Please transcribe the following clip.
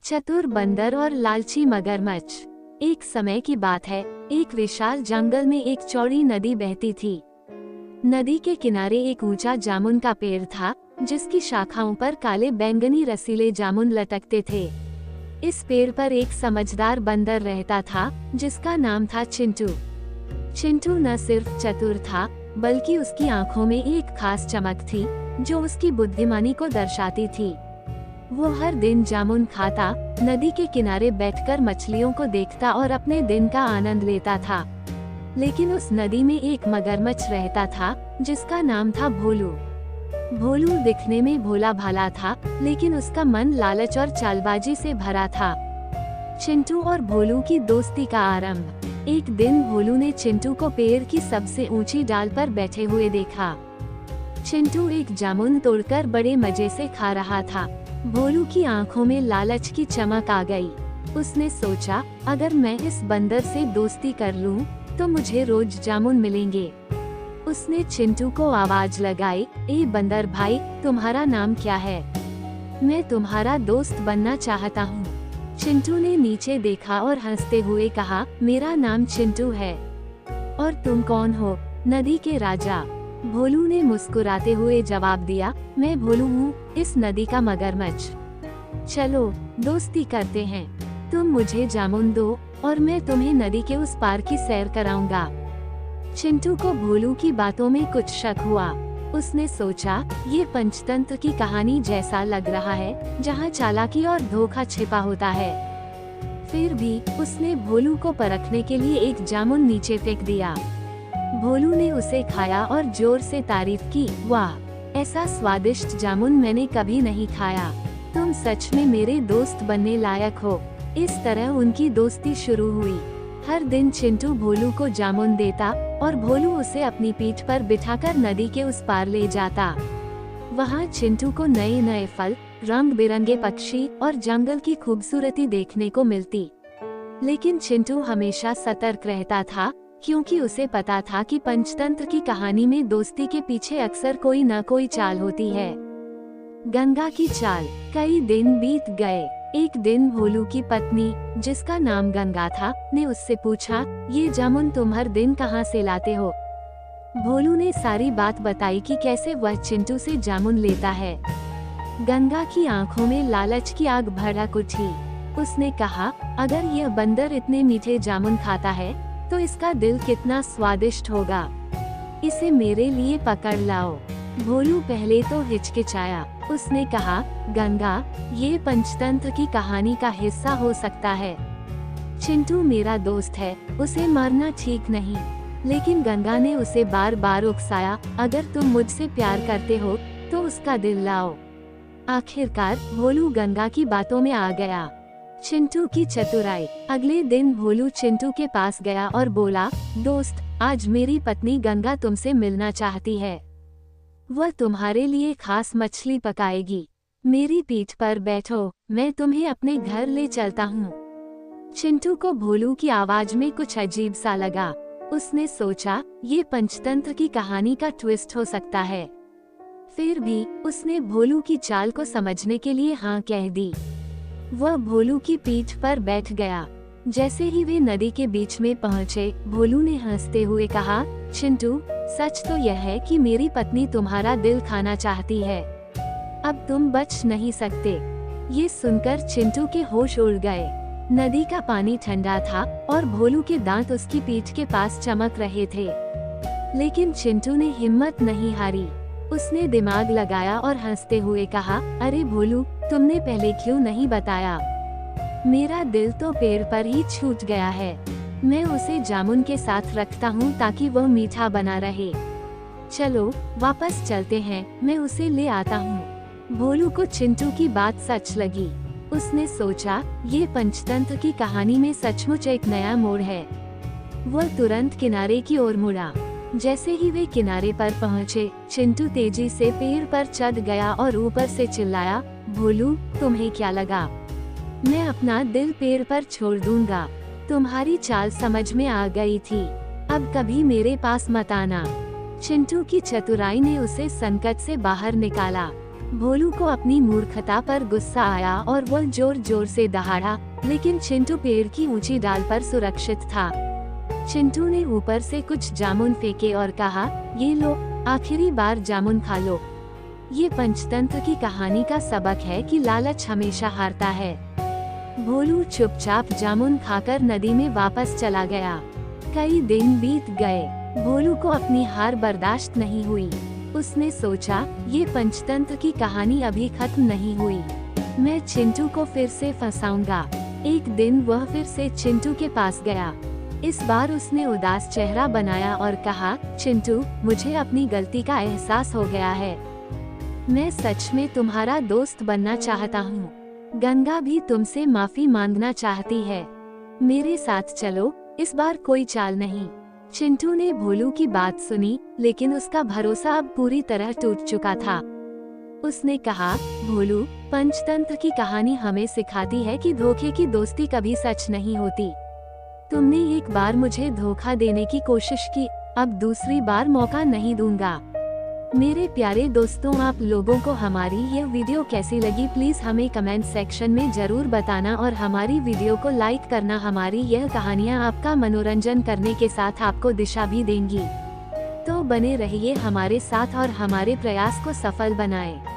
चतुर बंदर और लालची मगरमच्छ। एक समय की बात है, एक विशाल जंगल में एक चौड़ी नदी बहती थी। नदी के किनारे एक ऊंचा जामुन का पेड़ था, जिसकी शाखाओं पर काले बैंगनी रसीले जामुन लटकते थे। इस पेड़ पर एक समझदार बंदर रहता था, जिसका नाम था चिंटू। चिंटू न सिर्फ चतुर था, बल्कि उसकी आंखों में एक खास चमक थी, जो उसकी बुद्धिमानी को दर्शाती थी। वो हर दिन जामुन खाता, नदी के किनारे बैठकर मछलियों को देखता और अपने दिन का आनंद लेता था। लेकिन उस नदी में एक मगरमच्छ रहता था, जिसका नाम था भोलू। भोलू दिखने में भोला भाला था, लेकिन उसका मन लालच और चालबाजी से भरा था। चिंटू और भोलू की दोस्ती का आरंभ। एक दिन भोलू ने चिंटू को पेड़ की सबसे ऊंची डाल पर बैठे हुए देखा। चिंटू एक जामुन तोड़कर बड़े मजे से खा रहा था। भोलू की आंखों में लालच की चमक आ गई। उसने सोचा, अगर मैं इस बंदर से दोस्ती कर लूं, तो मुझे रोज जामुन मिलेंगे। उसने चिंटू को आवाज लगाई, ए बंदर भाई, तुम्हारा नाम क्या है? मैं तुम्हारा दोस्त बनना चाहता हूँ। चिंटू ने नीचे देखा और हंसते हुए कहा, मेरा नाम चिंटू है। और तुम कौन हो? नदी के राजा। भोलू ने मुस्कुराते हुए जवाब दिया, मैं भोलू हूँ, इस नदी का मगरमच्छ। चलो दोस्ती करते हैं। तुम मुझे जामुन दो और मैं तुम्हें नदी के उस पार की सैर कराऊंगा। चिंटू को भोलू की बातों में कुछ शक हुआ। उसने सोचा, ये पंचतंत्र की कहानी जैसा लग रहा है, जहाँ चालाकी और धोखा छिपा होता है। फिर भी उसने भोलू को परखने के लिए एक जामुन नीचे फेंक दिया। भोलू ने उसे खाया और जोर से तारीफ की, वाह, ऐसा स्वादिष्ट जामुन मैंने कभी नहीं खाया। तुम सच में मेरे दोस्त बनने लायक हो। इस तरह उनकी दोस्ती शुरू हुई। हर दिन चिंटू भोलू को जामुन देता और भोलू उसे अपनी पीठ पर बिठाकर नदी के उस पार ले जाता। वहाँ चिंटू को नए नए फल, रंग बिरंगे पक्षी और जंगल की खूबसूरती देखने को मिलती। लेकिन चिंटू हमेशा सतर्क रहता था, क्योंकि उसे पता था कि पंचतंत्र की कहानी में दोस्ती के पीछे अक्सर कोई न कोई चाल होती है। गंगा की चाल। कई दिन बीत गए। एक दिन भोलू की पत्नी, जिसका नाम गंगा था, ने उससे पूछा, ये जामुन तुम हर दिन कहाँ से लाते हो? भोलू ने सारी बात बताई कि कैसे वह चिंटू से जामुन लेता है। गंगा की आंखों में लालच की आग भड़क उठी। उसने कहा, अगर यह बंदर इतने मीठे जामुन खाता है, तो इसका दिल कितना स्वादिष्ट होगा। इसे मेरे लिए पकड़ लाओ। भोलू पहले तो हिचकिचाया। उसने कहा, गंगा, ये पंचतंत्र की कहानी का हिस्सा हो सकता है। चिंटू मेरा दोस्त है, उसे मारना ठीक नहीं। लेकिन गंगा ने उसे बार बार उकसाया, अगर तुम मुझसे प्यार करते हो, तो उसका दिल लाओ। आखिरकार भोलू गंगा की बातों में आ गया। चिंटू की चतुराई। अगले दिन भोलू चिंटू के पास गया और बोला, दोस्त, आज मेरी पत्नी गंगा तुमसे मिलना चाहती है। वह तुम्हारे लिए खास मछली पकाएगी। मेरी पीठ पर बैठो, मैं तुम्हें अपने घर ले चलता हूँ। चिंटू को भोलू की आवाज में कुछ अजीब सा लगा। उसने सोचा, ये पंचतंत्र की कहानी का ट्विस्ट हो सकता है। फिर भी उसने भोलू की चाल को समझने के लिए हाँ कह दी। वह भोलू की पीठ पर बैठ गया। जैसे ही वे नदी के बीच में पहुँचे, भोलू ने हंसते हुए कहा, चिंटू, सच तो यह है कि मेरी पत्नी तुम्हारा दिल खाना चाहती है। अब तुम बच नहीं सकते। ये सुनकर चिंटू के होश उड़ गए। नदी का पानी ठंडा था और भोलू के दांत उसकी पीठ के पास चमक रहे थे। लेकिन चिंटू ने हिम्मत नहीं हारी। उसने दिमाग लगाया और हंसते हुए कहा, अरे भोलू, तुमने पहले क्यों नहीं बताया? मेरा दिल तो पेड़ पर ही छूट गया है। मैं उसे जामुन के साथ रखता हूँ ताकि वह मीठा बना रहे। चलो वापस चलते हैं, मैं उसे ले आता हूँ। भोलू को चिंटू की बात सच लगी। उसने सोचा, ये पंचतंत्र की कहानी में सचमुच एक नया मोड़ है। वह तुरंत किनारे की ओर मुड़ा। जैसे ही वे किनारे पर पहुँचे, चिंटू तेजी से पेड़ पर चढ़ गया और ऊपर से चिल्लाया, भोलू, तुम्हें क्या लगा? मैं अपना दिल पेड़ पर छोड़ दूंगा। तुम्हारी चाल समझ में आ गई थी, अब कभी मेरे पास मत आना। चिंटू की चतुराई ने उसे संकट से बाहर निकाला। भोलू को अपनी मूर्खता पर गुस्सा आया और वह जोर जोर से दहाड़ा, लेकिन चिंटू पेड़ की ऊंची डाल पर सुरक्षित था। चिंटू ने ऊपर से कुछ जामुन फेंके और कहा, ये लो, आखिरी बार जामुन खा लो। ये पंचतंत्र की कहानी का सबक है कि लालच हमेशा हारता है। भोलू चुपचाप जामुन खाकर नदी में वापस चला गया। कई दिन बीत गए। भोलू को अपनी हार बर्दाश्त नहीं हुई। उसने सोचा, ये पंचतंत्र की कहानी अभी खत्म नहीं हुई। मैं चिंटू को फिर से फंसाऊंगा। एक दिन वह फिर से चिंटू के पास गया। इस बार उसने उदास चेहरा बनाया और कहा, चिंटू, मुझे अपनी गलती का एहसास हो गया है। मैं सच में तुम्हारा दोस्त बनना चाहता हूँ। गंगा भी तुमसे माफी मांगना चाहती है। मेरे साथ चलो, इस बार कोई चाल नहीं। चिंटू ने भोलू की बात सुनी, लेकिन उसका भरोसा अब पूरी तरह टूट चुका था। उसने कहा, भोलू, पंचतंत्र की कहानी हमें सिखाती है कि धोखे की दोस्ती कभी सच नहीं होती। तुमने एक बार मुझे धोखा देने की कोशिश की, अब दूसरी बार मौका नहीं दूंगा। मेरे प्यारे दोस्तों, आप लोगों को हमारी यह वीडियो कैसी लगी प्लीज हमें कमेंट सेक्शन में जरूर बताना और हमारी वीडियो को लाइक करना। हमारी यह कहानियाँ आपका मनोरंजन करने के साथ आपको दिशा भी देंगी। तो बने रहिए हमारे साथ और हमारे प्रयास को सफल बनाएं।